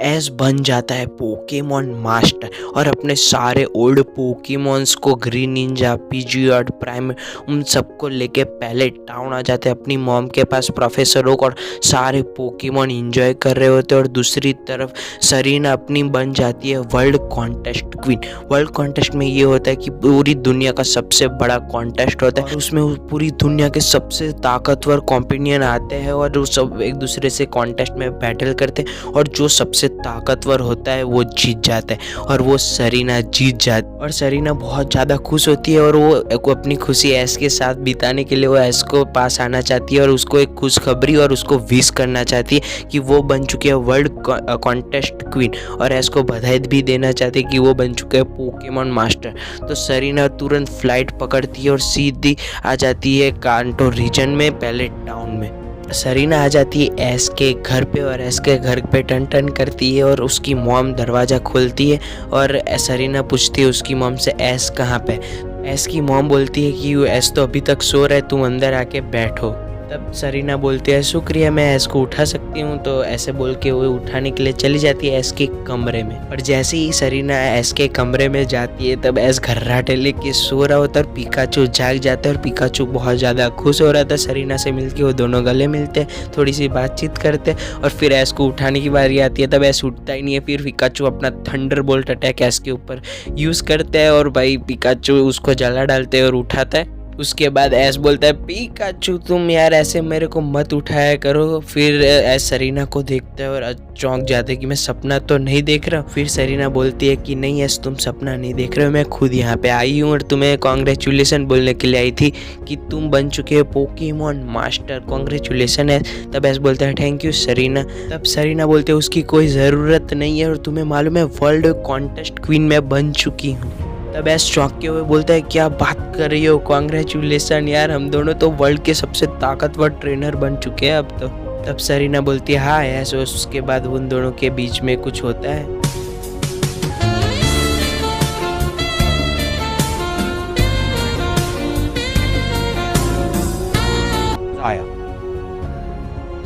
S बन जाता है पोकेमॉन मास्टर और अपने सारे ओल्ड पोकेमॉन्स को ग्रीन निंजा, पीजीआर, प्राइम उन सबको लेके पहले टाउन आ जाते हैं अपनी मॉम के पास प्रोफेसर ओक, और सारे पोकेमॉन एंजॉय कर रहे होते हैं। और दूसरी तरफ सरीना अपनी बन जाती है world contest queen. World contest में ये होता है कि पूरी दुनिया का सबसे बड़ा कॉन्टेस्ट होता है और उसमें पूरी दुनिया के सबसे ताकतवर कॉम्पिटिशन आते हैं और वो सब एक दूसरे से कॉन्टेस्ट में बैटल करते हैं और जो सबसे ताकतवर होता है वो जीत जाता है और वो सरीना जीत जाती है। और सरीना बहुत ज़्यादा खुश होती है और वो अपनी खुशी ऐश के साथ बिताने के लिए वो ऐश को पास आना चाहती है और उसको एक खुशखबरी और उसको विश करना चाहती है कि वो बन चुकी है वर्ल्ड कॉन्टेस्ट क्वीन, और ऐश को बधाई भी देना चाहती है कि वो बन चुके हैं पोकेमॉन मास्टर। तो सरीना तुरंत फ्लाइट पकड़ती है और सीधी आ जाती है कांटो रीजन में, पहले टाउन में। सरीना आ जाती है ऐश के घर पे और ऐश के घर पे टन टन करती है और उसकी मॉम दरवाज़ा खोलती है और सरीना पूछती है उसकी मॉम से ऐश कहाँ पे। ऐश की मॉम बोलती है कि ऐश तो अभी तक सो रहा है, तुम अंदर आके बैठो। तब सरीना बोलती है शुक्रिया, मैं ऐश को उठा सकती हूँ। तो ऐसे बोल के वो उठाने के लिए चली जाती है ऐश के कमरे में। और जैसे ही सरीना ऐश के कमरे में जाती है तब ऐश घर्राटे लेके सो रहा होता है और पिकाचू जाग जाता है और पिकाचू बहुत ज़्यादा खुश हो रहा था सरीना से मिलके। वो दोनों गले मिलते हैं, थोड़ी सी बातचीत करते हैं और फिर ऐश को उठाने की बारी आती है। तब ऐश उठता ही नहीं है। फिर पिकाचू अपना थंडरबोल्ट अटैक ऐश के ऊपर यूज़ करते हैं और भाई पिकाचू उसको जला डालते हैं और उठाता है। उसके बाद ऐश बोलता है पिकाचू तुम यार ऐसे मेरे को मत उठाया करो। फिर ऐश सरीना को देखता है और चौंक जाता है कि मैं सपना तो नहीं देख रहा हूँ। फिर सरीना बोलती है कि नहीं ऐश तुम सपना नहीं देख रहे हो, मैं खुद यहाँ पे आई हूँ और तुम्हें कॉन्ग्रेचुलेसन बोलने के लिए आई थी कि तुम बन चुके हो पोकेमॉन मास्टर, कॉन्ग्रेचुलेसन है। तब ऐश बोलता है थैंक यू सरीना। तब सरीना बोलते है उसकी कोई ज़रूरत नहीं है और तुम्हें मालूम है वर्ल्ड कॉन्टेस्ट क्वीन मैं बन चुकी हूँ। तब ऐश चौंक के हुए बोलता है क्या बात कर रही हो, कॉन्ग्रेचुलेसन यार, हम दोनों तो वर्ल्ड के सबसे ताकतवर ट्रेनर बन चुके हैं अब तो। तब सरीना बोलती है हाँ ऐश। उसके बाद उन दोनों के बीच में कुछ होता है।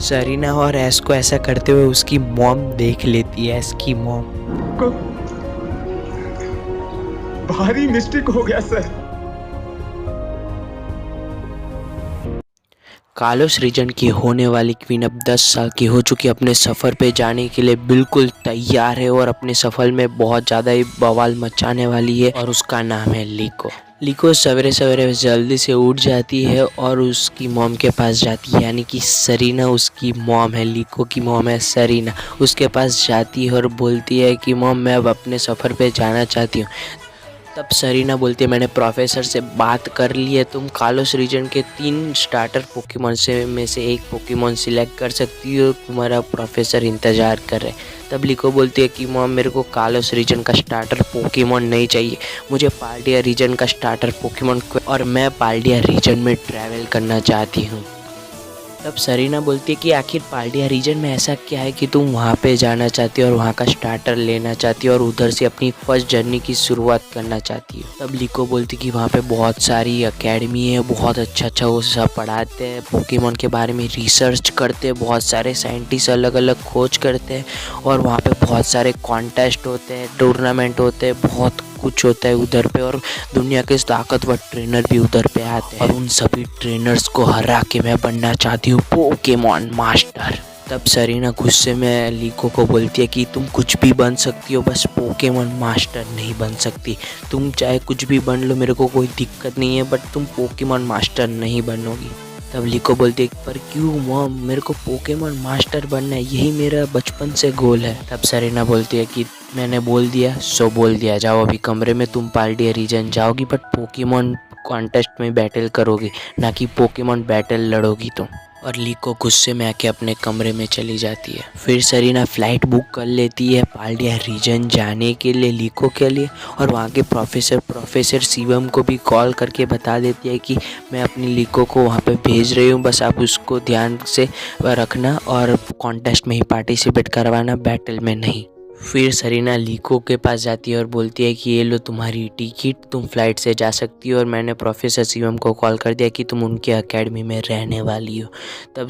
सरीना और ऐश को ऐसा करते हुए उसकी मॉम देख लेती है। ऐश की मॉम भारी मिस्टेक हो गया सर। कालोस रीजन की होने वाली क्वीन अब 10 साल की हो चुकी है, अपने सफ़र पे जाने के लिए बिल्कुल तैयार है और अपने सफ़र में बहुत ज़्यादा ही बवाल मचाने वाली है और उसका नाम है लीको। लीको सवेरे सवेरे जल्दी से उठ जाती है और उसकी मॉम के पास जाती है, यानी कि सरीना उसकी मॉम है, लीको की मॉम है सरीना। उसके पास जाती है और बोलती है कि मॉम मैं अब अपने सफ़र पे जाना चाहती हूँ। तब सरीना बोलती है मैंने प्रोफेसर से बात कर ली है, तुम कालोस रीजन के 3 स्टार्टर पोकेमॉन में से एक पोकेमॉन सिलेक्ट कर सकती हो, तुम्हारा प्रोफेसर इंतज़ार कर रहे हैं। तब लीको बोलती है कि मॉम मेरे को कालोस रीजन का स्टार्टर पोकेमॉन नहीं चाहिए, मुझे पाल्डिया रीजन का स्टार्टर पोकेमॉन और मैं पाल्डिया रीजन में ट्रैवल करना चाहती हूँ। तब सरीना बोलती है कि आखिर पाल्डिया रीजन में ऐसा क्या है कि तुम वहाँ पे जाना चाहती हो और वहाँ का स्टार्टर लेना चाहती हो और उधर से अपनी फर्स्ट जर्नी की शुरुआत करना चाहती हो। तब लीको बोलती कि वहाँ पे बहुत सारी एकेडमी है, बहुत अच्छा वो सब पढ़ाते हैं, पोकेमॉन के बारे में रिसर्च करते हैं, बहुत सारे साइंटिस्ट अलग अलग खोज करते हैं और वहाँ पे बहुत सारे कॉन्टेस्ट होते हैं, टूर्नामेंट होते हैं, बहुत कुछ होता है उधर पे और दुनिया के ताकतवर ट्रेनर भी उधर पे आते हैं और उन सभी ट्रेनर्स को हरा के मैं बनना चाहती हूँ पोकेमॉन मास्टर। तब सरीना गुस्से में लीको को बोलती है कि तुम कुछ भी बन सकती हो, बस पोकेमॉन मास्टर नहीं बन सकती। तुम चाहे कुछ भी बन लो, मेरे को कोई दिक्कत नहीं है, बट तुम पोकेमॉन मास्टर नहीं बनोगी। तब लीको बोलती है पर क्यों मॉम, मेरे को पोकेमॉन मास्टर बनना है, यही मेरा बचपन से गोल है। तब सरीना बोलती है कि मैंने बोल दिया सो बोल दिया, जाओ अभी कमरे में, तुम पाल्डिया रीजन जाओगी बट पोकेमॉन कॉन्टेस्ट में बैटल करोगी, ना कि पोकेमॉन बैटल लड़ोगी तुम। और लीको गुस्से में आके अपने कमरे में चली जाती है। फिर सरीना फ़्लाइट बुक कर लेती है पाल्डिया रीजन जाने के लिए लीको के लिए और वहाँ के प्रोफेसर शिवम को भी कॉल करके बता देती है कि मैं अपनी लीको को वहाँ पे भेज रही हूँ, बस आप उसको ध्यान से रखना और कॉन्टेस्ट में ही पार्टिसिपेट करवाना, बैटल में नहीं। फिर सरीना लीको के पास जाती है और बोलती है कि ये लो तुम्हारी टिकट, तुम फ्लाइट से जा सकती हो और मैंने प्रोफेसर शिवम को कॉल कर दिया कि तुम उनके एकेडमी में रहने वाली हो। तब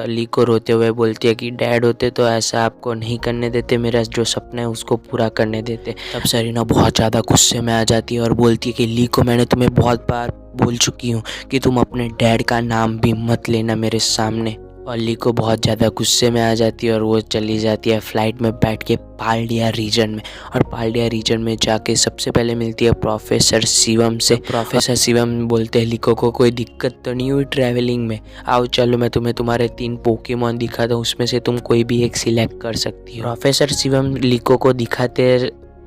लीको रोते हुए बोलती है कि डैड होते तो ऐसा आपको नहीं करने देते, मेरा जो सपना है उसको पूरा करने देते। तब सरीना बहुत ज़्यादा गुस्से में आ जाती है और बोलती है कि लीको, मैंने तुम्हें बहुत बार बोल चुकी हूँ कि तुम अपने डैड का नाम भी मत लेना मेरे सामने। और लीको बहुत ज़्यादा गुस्से में आ जाती है और वो चली जाती है फ्लाइट में बैठ के पाल्डिया रीजन में। और पाल्डिया रीजन में जाके सबसे पहले मिलती है प्रोफेसर शिवम से। प्रोफेसर शिवम बोलते हैं लीको को कोई दिक्कत तो नहीं हुई ट्रैवलिंग में, आओ चलो मैं तुम्हें तुम्हारे 3 पोकेमॉन दिखाता हूँ, उसमें से तुम कोई भी एक सिलेक्ट कर सकती हो। प्रोफेसर शिवम लीको को दिखाते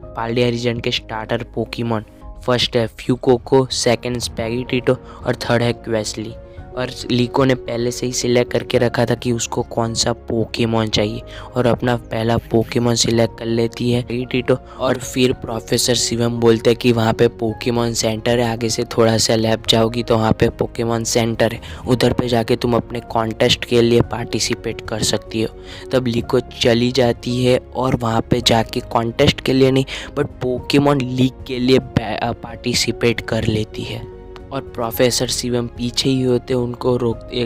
पाल्डिया रीजन के स्टार्टर पोकेमॉन। फर्स्ट है फ्यूकोको, सेकंड स्पैगेटिटो और थर्ड है क्वेस्ली। और लीको ने पहले से ही सिलेक्ट करके रखा था कि उसको कौन सा पोकेमॉन चाहिए और अपना पहला पोकेमॉन सिलेक्ट कर लेती है टीटो। और फिर प्रोफेसर शिवम बोलते हैं कि वहाँ पे पोकेमॉन सेंटर है, आगे से थोड़ा सा लेफ्ट जाओगी तो वहाँ पे पोकेमॉन सेंटर है, उधर पे जाके तुम अपने कॉन्टेस्ट के लिए पार्टिसिपेट कर सकती हो। तब लीको चली जाती है और वहाँ पे जाके कॉन्टेस्ट के लिए नहीं बट पोकेमॉन लीग के लिए पार्टिसिपेट कर लेती है। और प्रोफेसर शिवम पीछे ही होते उनको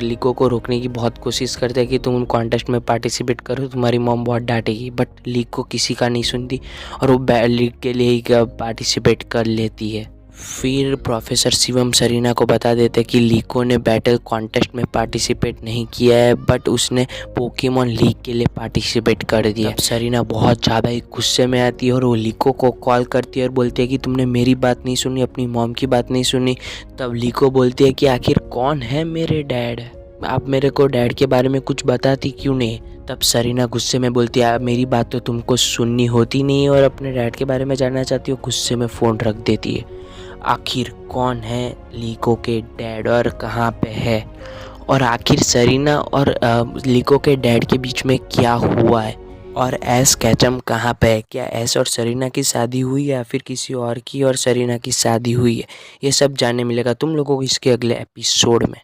लीको को रोकने की बहुत कोशिश करते हैं कि तुम कॉन्टेस्ट में पार्टिसिपेट करो, तुम्हारी मॉम बहुत डांटेगी, बट लीको किसी का नहीं सुनती और वो लीग के लिए ही पार्टिसिपेट कर लेती है। फिर प्रोफेसर शिवम सरीना को बता देते कि लीको ने बैटल कॉन्टेस्ट में पार्टिसिपेट नहीं किया है बट उसने पोकेमॉन लीग के लिए पार्टिसिपेट कर दिया। अब सरीना बहुत ज़्यादा ही गुस्से में आती है और वो लीको को कॉल करती है और बोलती है कि तुमने मेरी बात नहीं सुनी, अपनी मॉम की बात नहीं सुनी। तब लीको बोलती है कि आखिर कौन है मेरे डैड, आप मेरे को डैड के बारे में कुछ बताती क्यों नहीं। तब सरीना गुस्से में बोलती है मेरी बात तो तुमको सुननी होती नहीं और अपने डैड के बारे में जानना चाहती हो, गुस्से में फ़ोन रख देती है। आखिर कौन है लीको के डैड और कहाँ पे है, और आखिर सरीना और लीको के डैड के बीच में क्या हुआ है, और एस कैचम कहाँ पे है, क्या एस और सरीना की शादी हुई है या फिर किसी और की और सरीना की शादी हुई है, ये सब जानने मिलेगा तुम लोगों को इसके अगले एपिसोड में।